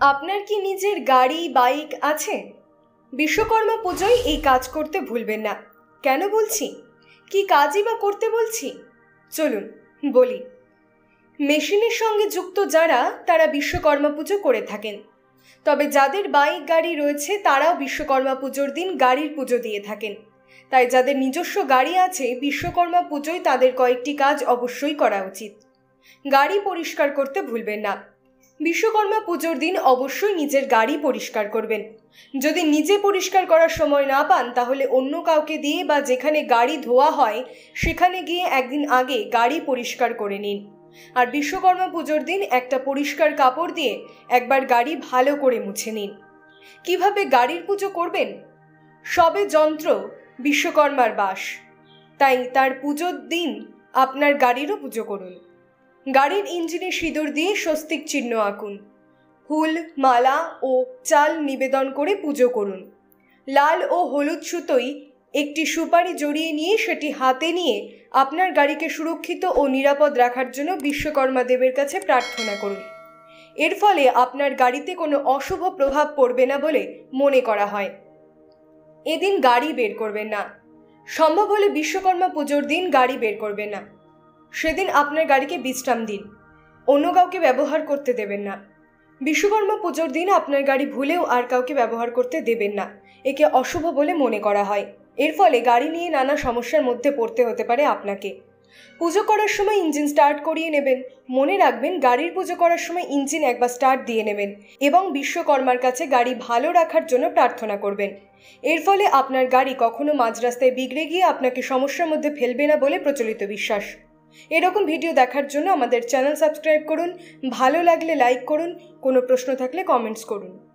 আপনার কি নিজের গাড়ি বাইক আছে? বিশ্বকর্মা পুজোয় এই কাজ করতে ভুলবেন না। কেন বলছি, কি কাজই বা করতে বলছি, চলুন বলি। মেশিনের সঙ্গে যুক্ত যারা, তারা বিশ্বকর্মা পুজো করে থাকেন। তবে যাদের বাইক গাড়ি রয়েছে তারাও বিশ্বকর্মা পুজোর দিন গাড়ির পুজো দিয়ে থাকেন। তাই যাদের নিজস্ব গাড়ি আছে, বিশ্বকর্মা পুজোয় তাদের কয়েকটি কাজ অবশ্যই করা উচিত। গাড়ি পরিষ্কার করতে ভুলবেন না। বিশ্বকর্মা পুজোর দিন অবশ্যই নিজের গাড়ি পরিষ্কার করবেন। যদি নিজে পরিষ্কার করার সময় না পান, তাহলে অন্য কাউকে দিয়ে বা যেখানে গাড়ি ধোয়া হয় সেখানে গিয়ে একদিন আগে গাড়ি পরিষ্কার করে নিন। আর বিশ্বকর্মা পুজোর দিন একটা পরিষ্কার কাপড় দিয়ে একবার গাড়ি ভালো করে মুছে নিন। কিভাবে গাড়ির পুজো করবেন? সবে যন্ত্র বিশ্বকর্মার বাস, তাই তার পুজোর দিন আপনার গাড়িরও পুজো করুন। গাড়ির ইঞ্জিনে সিঁদুর দিয়ে স্বস্তিক চিহ্ন আঁকুন। ফুল, মালা ও চাল নিবেদন করে পুজো করুন। লাল ও হলুদ সুতোয় একটি সুপারি জড়িয়ে নিয়ে সেটি হাতে নিয়ে আপনার গাড়িকে সুরক্ষিত ও নিরাপদ রাখার জন্য বিশ্বকর্মা দেবের কাছে প্রার্থনা করুন। এর ফলে আপনার গাড়িতে কোনো অশুভ প্রভাব পড়বে না বলে মনে করা হয়। এদিন গাড়ি বের করবেন না। সম্ভব হলে বিশ্বকর্মা পুজোর দিন গাড়ি বের করবেন না। সেদিন আপনার গাড়িকে বিশ্রাম দিন, অন্য কাউকে ব্যবহার করতে দেবেন না। বিশ্বকর্মা পুজোর দিন আপনার গাড়ি ভুলেও আর কাউকে ব্যবহার করতে দেবেন না। একে অশুভ বলে মনে করা হয়। এর ফলে গাড়ি নিয়ে নানা সমস্যার মধ্যে পড়তে হতে পারে আপনাকে। পুজো করার সময় ইঞ্জিন স্টার্ট করিয়ে নেবেন। মনে রাখবেন, গাড়ির পুজো করার সময় ইঞ্জিন একবার স্টার্ট দিয়ে নেবেন এবং বিশ্বকর্মার কাছে গাড়ি ভালো রাখার জন্য প্রার্থনা করবেন। এর ফলে আপনার গাড়ি কখনো মাঝ রাস্তায় বিগড়ে গিয়ে আপনাকে সমস্যার মধ্যে ফেলবে না বলে প্রচলিত বিশ্বাস। এরকম ভিডিও দেখার জন্য আমাদের চ্যানেল সাবস্ক্রাইব করুন। ভালো লাগলে লাইক করুন। কোনো প্রশ্ন থাকলে কমেন্টস করুন।